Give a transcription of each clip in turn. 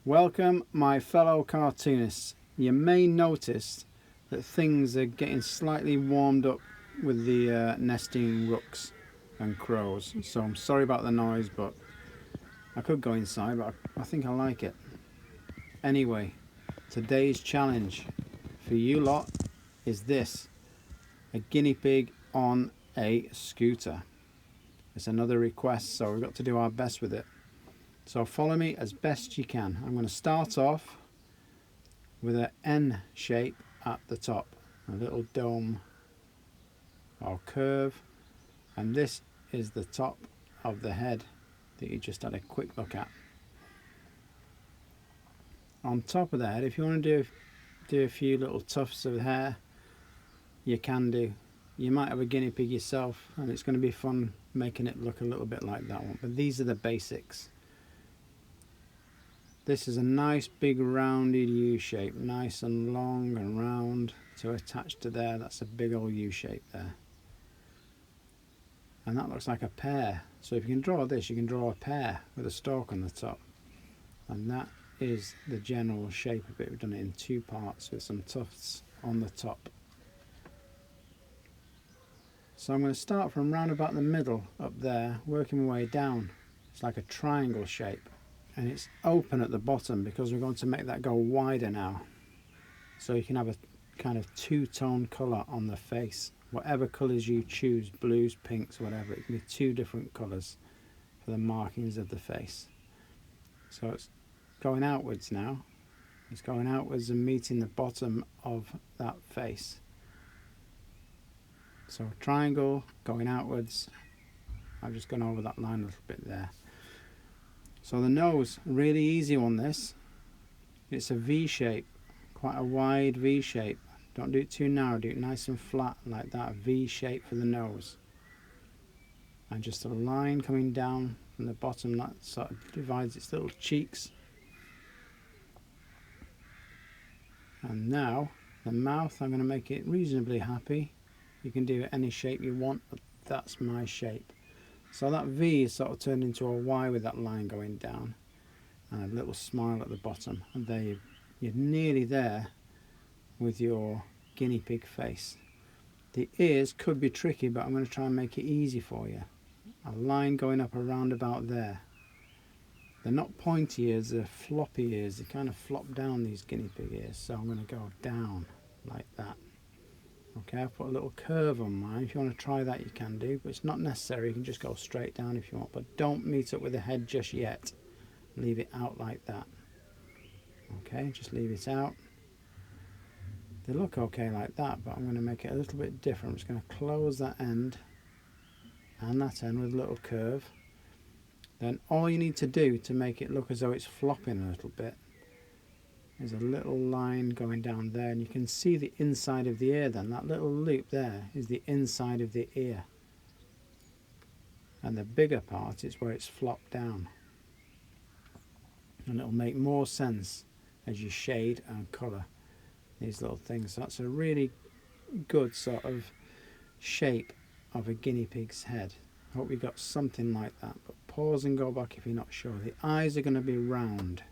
Welcome, my fellow cartoonists. You may notice that things are getting slightly warmed up with the nesting rooks and crows. So I'm sorry about the noise, but I could go inside, but I think I like it. Anyway, today's challenge for you lot is this: a guinea pig on a scooter. It's another request, so we've got to do our best with it. So follow me as best you can. I'm going to start off with an N shape at the top, a little dome or curve, and this is the top of the head that you just had a quick look at. On top of the head, if you want to do a few little tufts of hair, you can do. You might have a guinea pig yourself, and it's going to be fun making it look a little bit like that one, but these are the basics. This is a nice big rounded U shape, nice and long and round to attach to there. That's a big old U shape there. And that looks like a pear. So if you can draw this, you can draw a pear with a stalk on the top. And that is the general shape of it. We've done it in two parts with some tufts on the top. So I'm going to start from round about the middle up there, working my way down. It's like a triangle shape. And it's open at the bottom because we're going to make that go wider now. So you can have a kind of two-tone colour on the face. Whatever colours you choose, blues, pinks, whatever, it can be two different colours for the markings of the face. So it's going outwards now. It's going outwards and meeting the bottom of that face. So triangle, going outwards. I've just gone over that line a little bit there. So the nose, really easy on this. It's a V shape, quite a wide V shape. Don't do it too narrow, do it nice and flat like that, a V shape for the nose. And just a line coming down from the bottom that sort of divides its little cheeks. And now the mouth, I'm going to make it reasonably happy. You can do it any shape you want, but that's my shape. So that V is sort of turned into a Y with that line going down and a little smile at the bottom, and there you're nearly there with your guinea pig face. The ears could be tricky, but I'm going to try and make it easy for you. A line going up around about there. They're not pointy ears, they're floppy ears. They kind of flop down, these guinea pig ears, so I'm going to go down like that. Okay, I've put a little curve on mine. If you want to try that, you can do, but it's not necessary. You can just go straight down if you want, but don't meet up with the head just yet. Leave it out like that. Okay, just leave it out. They look okay like that, but I'm going to make it a little bit different. I'm just going to close that end and that end with a little curve. Then all you need to do to make it look as though it's flopping a little bit is a little line going down there, and you can see the inside of the ear then. That little loop there is the inside of the ear. And the bigger part is where it's flopped down. And it'll make more sense as you shade and colour these little things. So that's a really good sort of shape of a guinea pig's head. I hope you got something like that, but pause and go back if you're not sure. The eyes are going to be round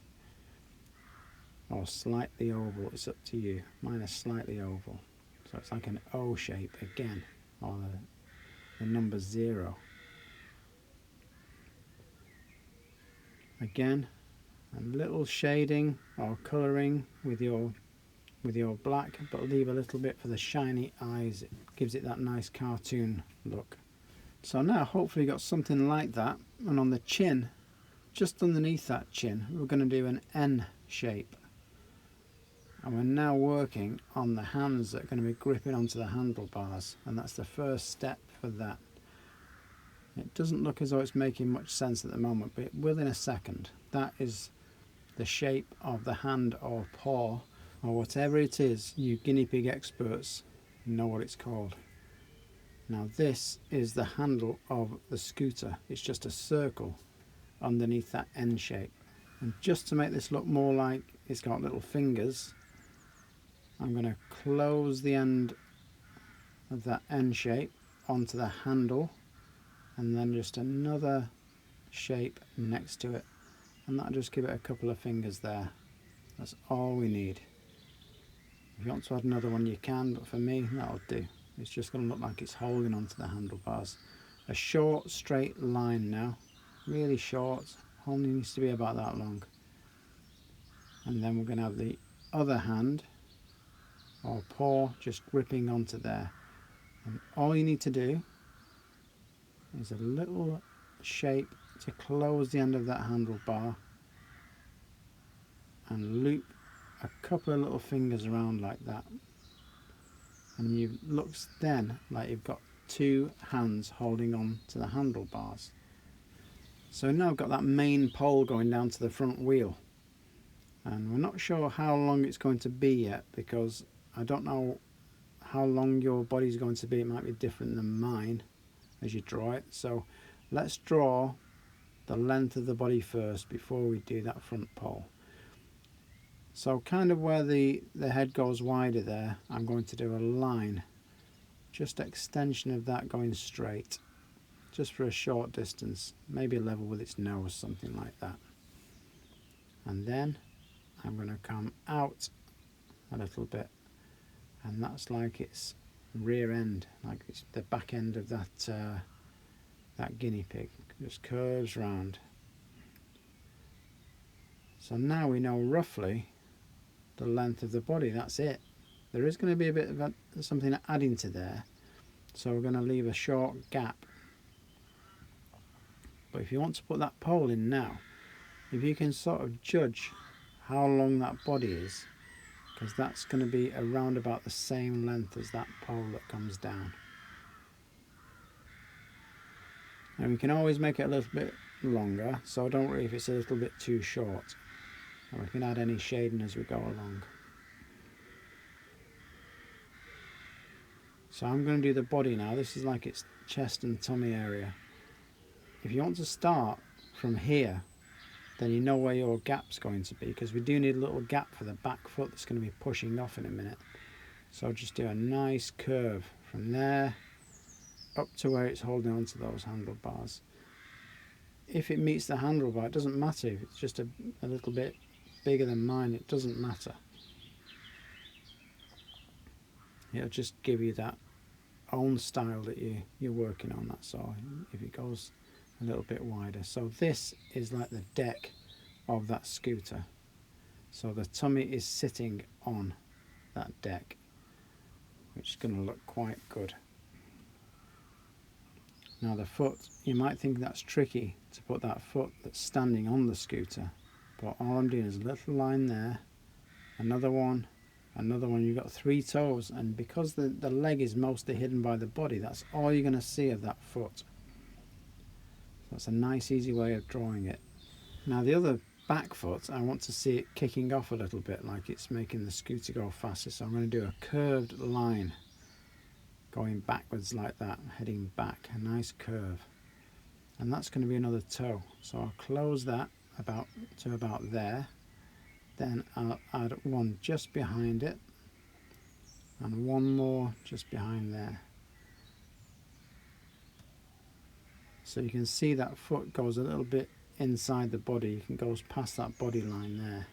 or slightly oval, it's up to you. Mine is slightly oval, so it's like an O shape again, or the number 0. Again, a little shading or colouring with your black, but leave a little bit for the shiny eyes. It gives it that nice cartoon look. So now hopefully you got something like that, and on the chin, just underneath that chin, we're going to do an N shape. And we're now working on the hands that are going to be gripping onto the handlebars, and that's the first step for that. It doesn't look as though it's making much sense at the moment, but it will in a second. That is the shape of the hand or paw, or whatever it is. You guinea pig experts know what it's called. Now this is the handle of the scooter. It's just a circle underneath that N shape. And just to make this look more like it's got little fingers, I'm going to close the end of that N shape onto the handle, and then just another shape next to it and that'll just give it a couple of fingers there. That's all we need. If you want to add another one you can, but for me that'll do. It's just going to look like it's holding onto the handlebars. A short straight line now, really short, only needs to be about that long. And then we're going to have the other hand or paw just gripping onto there. And all you need to do is a little shape to close the end of that handlebar and loop a couple of little fingers around like that, and you looks then like you've got two hands holding on to the handlebars. So now I've got that main pole going down to the front wheel, and we're not sure how long it's going to be yet, because I don't know how long your body's going to be. It might be different than mine as you draw it. So let's draw the length of the body first before we do that front pole. So kind of where the head goes wider there, I'm going to do a line, just extension of that going straight, just for a short distance, maybe level with its nose, something like that. And then I'm going to come out a little bit, and that's like its rear end, like it's the back end of that guinea pig, just curves round. So now we know roughly the length of the body. That's it. There is going to be a bit of something adding to there, so we're going to leave a short gap. But if you want to put that pole in now, if you can sort of judge how long that body is, because that's going to be around about the same length as that pole that comes down. And we can always make it a little bit longer, so don't worry if it's a little bit too short. And we can add any shading as we go along. So I'm going to do the body now. This is like its chest and tummy area. If you want to start from here, then you know where your gap's going to be, because we do need a little gap for the back foot that's going to be pushing off in a minute. So just do a nice curve from there up to where it's holding onto those handlebars. If it meets the handlebar, it doesn't matter. If it's just a little bit bigger than mine, it doesn't matter. It'll just give you that own style that you're working on, that's all, if it goes a little bit wider. So this is like the deck of that scooter. So the tummy is sitting on that deck, which is going to look quite good. Now the foot, you might think that's tricky to put that foot that's standing on the scooter, but all I'm doing is a little line there, another one, you've got 3 toes, and because the leg is mostly hidden by the body, that's all you're going to see of that foot. So that's a nice easy way of drawing it. Now the other back foot, I want to see it kicking off a little bit, like it's making the scooter go faster, so I'm going to do a curved line going backwards like that, heading back, a nice curve, and that's going to be another toe. So I'll close that to about there, then I'll add one just behind it and one more just behind there. So you can see that foot goes a little bit inside the body, you can go past that body line there,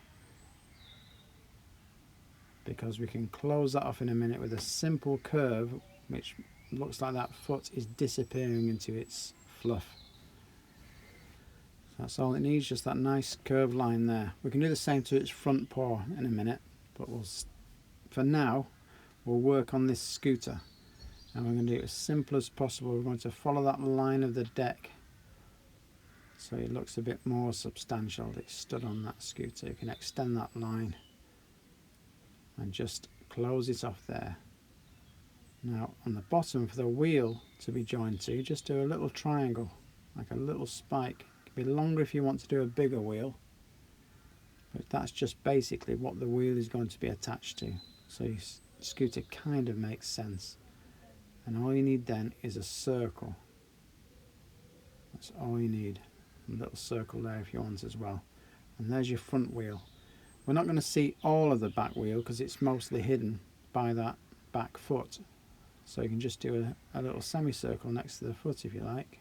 because we can close that off in a minute with a simple curve which looks like that foot is disappearing into its fluff. So that's all it needs, just that nice curved line there. We can do the same to its front paw in a minute, but for now we'll work on this scooter, and we're going to do it as simple as possible. We're going to follow that line of the deck so it looks a bit more substantial. It's stood on that scooter. You can extend that line and just close it off there. Now on the bottom, for the wheel to be joined to, just do a little triangle, like a little spike. It can be longer if you want to do a bigger wheel, but that's just basically what the wheel is going to be attached to. So your scooter kind of makes sense. And all you need then is a circle. That's all you need. A little circle there if you want as well. And there's your front wheel. We're not going to see all of the back wheel because it's mostly hidden by that back foot. So you can just do a little semicircle next to the foot if you like.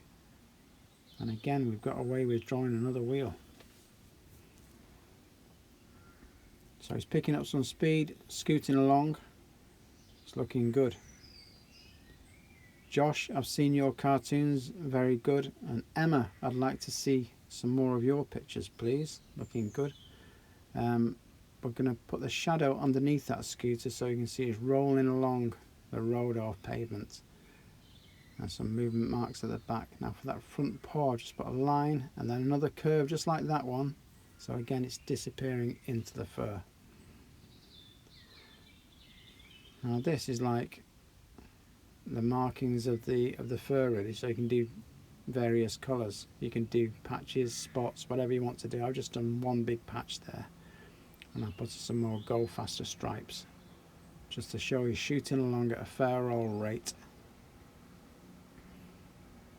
And again, we've got away with drawing another wheel. So he's picking up some speed, scooting along. It's looking good. Josh, I've seen your cartoons, very good. And Emma, I'd like to see some more of your pictures, please. Looking good. We're going to put the shadow underneath that scooter so you can see it's rolling along the road or pavement. And some movement marks at the back. Now for that front paw, just put a line and then another curve just like that one. So again, it's disappearing into the fur. Now this is like the markings of the fur really, so you can do various colours. You can do patches, spots, whatever you want to do. I've just done one big patch there, and I'll put some more go faster stripes just to show you shooting along at a fair old rate.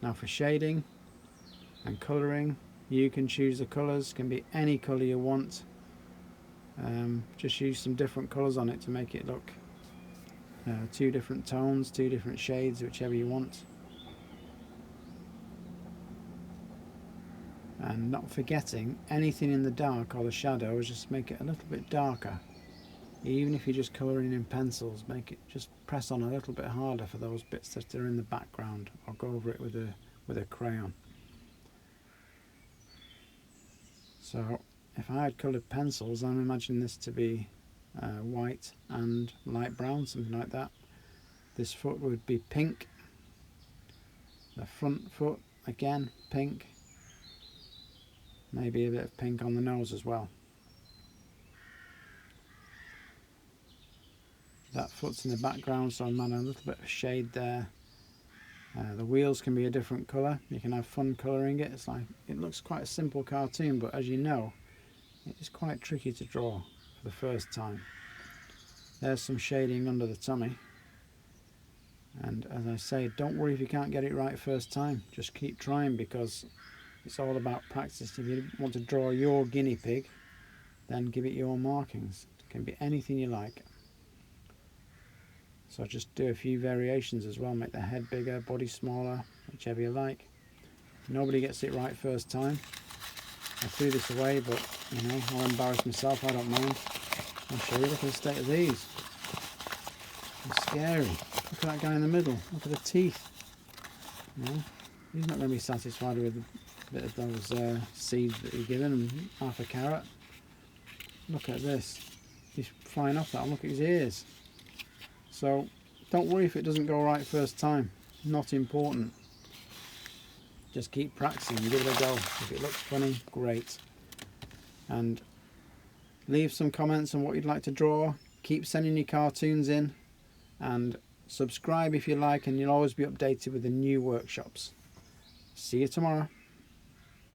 Now for shading and colouring, you can choose the colours, can be any colour you want. Just use some different colours on it to make it look 2 different tones, 2 different shades, whichever you want. And not forgetting anything in the dark or the shadows, just make it a little bit darker. Even if you're just colouring in pencils, make it, just press on a little bit harder for those bits that are in the background, or go over it with a crayon. So if I had coloured pencils, I'm imagining this to be white and light brown, something like that. This foot would be pink. The front foot again pink. Maybe a bit of pink on the nose as well. That foot's in the background, so I'm adding a little bit of shade there. The wheels can be a different colour. You can have fun colouring it. It's like, it looks quite a simple cartoon, but as you know, it is quite tricky to draw for the first time. There's some shading under the tummy. And as I say, don't worry if you can't get it right first time. Just keep trying, because it's all about practice. If you want to draw your guinea pig, then give it your markings. It can be anything you like. So just do a few variations as well. Make the head bigger, body smaller, whichever you like. Nobody gets it right first time. I threw this away, but you know, I'll embarrass myself, I don't mind. I'll show you. Look at the state of these. They're scary. Look at that guy in the middle. Look at the teeth. You know, he's not going to be satisfied with a bit of those seeds that you're giving him, half a carrot. Look at this. He's flying off that. Look at his ears. So don't worry if it doesn't go right first time. Not important. Just keep practicing. Give it a go. If it looks funny, great. And leave some comments on what you'd like to draw. Keep sending your cartoons in. And subscribe if you like, and you'll always be updated with the new workshops. See you tomorrow.